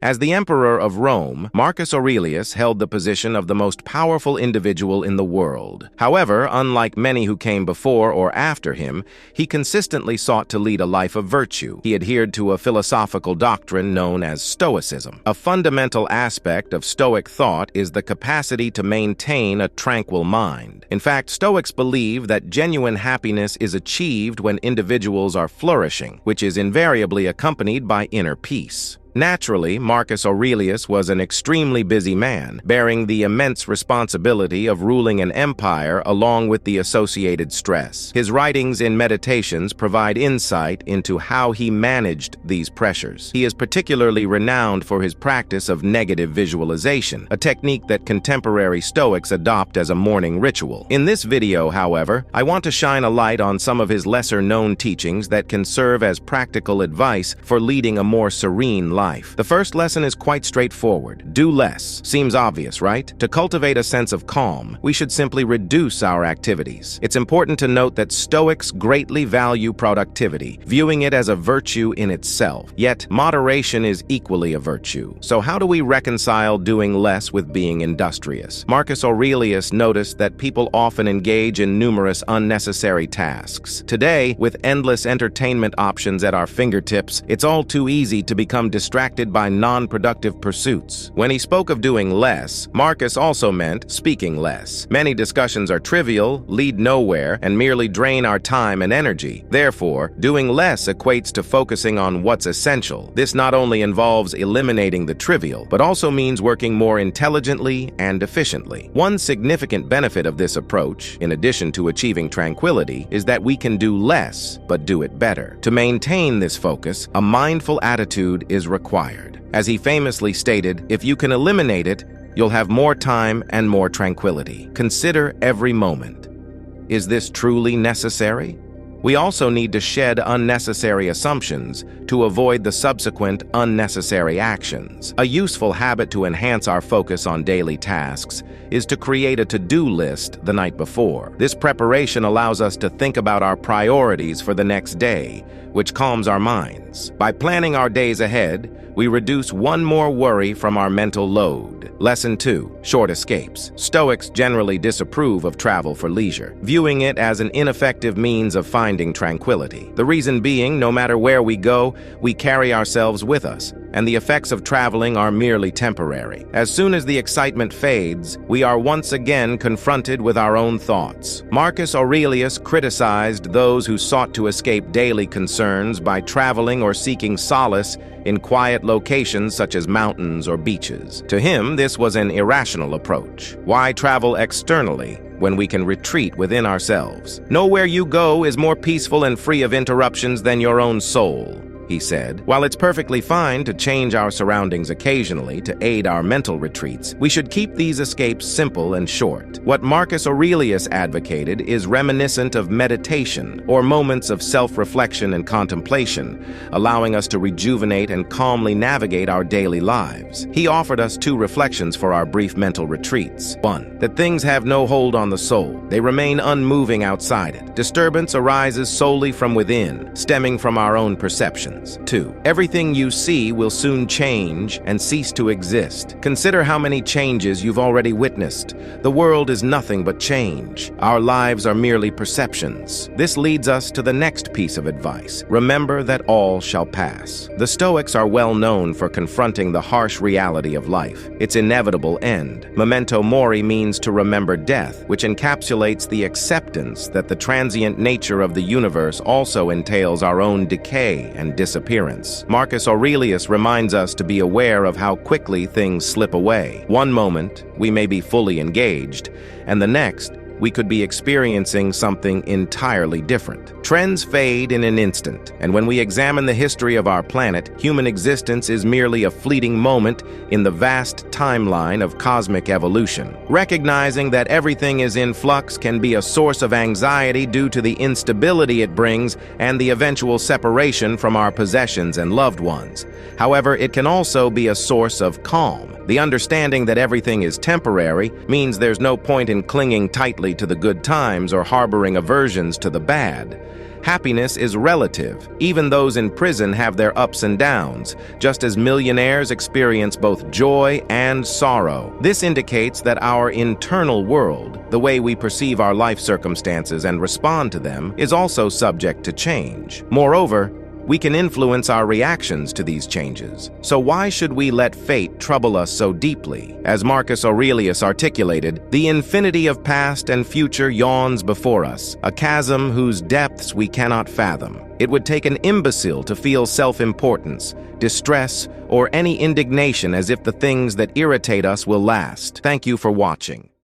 As the emperor of Rome, Marcus Aurelius held the position of the most powerful individual in the world. However, unlike many who came before or after him, he consistently sought to lead a life of virtue. He adhered to a philosophical doctrine known as Stoicism. A fundamental aspect of Stoic thought is the capacity to maintain a tranquil mind. In fact, Stoics believe that genuine happiness is achieved when individuals are flourishing, which is invariably accompanied by inner peace. Naturally, Marcus Aurelius was an extremely busy man, bearing the immense responsibility of ruling an empire along with the associated stress. His writings and meditations provide insight into how he managed these pressures. He is particularly renowned for his practice of negative visualization, a technique that contemporary Stoics adopt as a morning ritual. In this video, however, I want to shine a light on some of his lesser-known teachings that can serve as practical advice for leading a more serene life. The first lesson is quite straightforward. Do less. Seems obvious, right? To cultivate a sense of calm, we should simply reduce our activities. It's important to note that Stoics greatly value productivity, viewing it as a virtue in itself. Yet, moderation is equally a virtue. So how do we reconcile doing less with being industrious? Marcus Aurelius noticed that people often engage in numerous unnecessary tasks. Today, with endless entertainment options at our fingertips, it's all too easy to become distracted by non-productive pursuits. When he spoke of doing less, Marcus also meant speaking less. Many discussions are trivial, lead nowhere, and merely drain our time and energy. Therefore, doing less equates to focusing on what's essential. This not only involves eliminating the trivial, but also means working more intelligently and efficiently. One significant benefit of this approach, in addition to achieving tranquility, is that we can do less, but do it better. To maintain this focus, a mindful attitude is required. As he famously stated, if you can eliminate it, you'll have more time and more tranquility. Consider every moment. Is this truly necessary? We also need to shed unnecessary assumptions to avoid the subsequent unnecessary actions. A useful habit to enhance our focus on daily tasks is to create a to-do list the night before. This preparation allows us to think about our priorities for the next day, which calms our minds. By planning our days ahead, we reduce one more worry from our mental load. Lesson 2. Short escapes. Stoics generally disapprove of travel for leisure, viewing it as an ineffective means of finding tranquility. The reason being, no matter where we go, we carry ourselves with us, and the effects of traveling are merely temporary. As soon as the excitement fades, we are once again confronted with our own thoughts. Marcus Aurelius criticized those who sought to escape daily concerns by traveling or seeking solace in quiet locations such as mountains or beaches. To him, this was an irrational approach. Why travel externally when we can retreat within ourselves? Nowhere you go is more peaceful and free of interruptions than your own soul, he said. While it's perfectly fine to change our surroundings occasionally to aid our mental retreats, we should keep these escapes simple and short. What Marcus Aurelius advocated is reminiscent of meditation, or moments of self-reflection and contemplation, allowing us to rejuvenate and calmly navigate our daily lives. He offered us 2 reflections for our brief mental retreats. 1. That things have no hold on the soul. They remain unmoving outside it. Disturbance arises solely from within, stemming from our own perceptions. 2. Everything you see will soon change and cease to exist. Consider how many changes you've already witnessed. The world is nothing but change. Our lives are merely perceptions. This leads us to the next piece of advice. Remember that all shall pass. The Stoics are well known for confronting the harsh reality of life, its inevitable end. Memento mori means to remember death, which encapsulates the acceptance that the transient nature of the universe also entails our own decay and disappearance. Marcus Aurelius reminds us to be aware of how quickly things slip away. One moment, we may be fully engaged, and the next, we could be experiencing something entirely different. Trends fade in an instant, and when we examine the history of our planet, human existence is merely a fleeting moment in the vast timeline of cosmic evolution. Recognizing that everything is in flux can be a source of anxiety due to the instability it brings and the eventual separation from our possessions and loved ones. However, it can also be a source of calm. The understanding that everything is temporary means there's no point in clinging tightly to the good times or harboring aversions to the bad. Happiness is relative. Even those in prison have their ups and downs, just as millionaires experience both joy and sorrow. This indicates that our internal world, the way we perceive our life circumstances and respond to them, is also subject to change. Moreover, we can influence our reactions to these changes. So why should we let fate trouble us so deeply? As Marcus Aurelius articulated, the infinity of past and future yawns before us, a chasm whose depths we cannot fathom. It would take an imbecile to feel self-importance, distress, or any indignation as if the things that irritate us will last. Thank you for watching.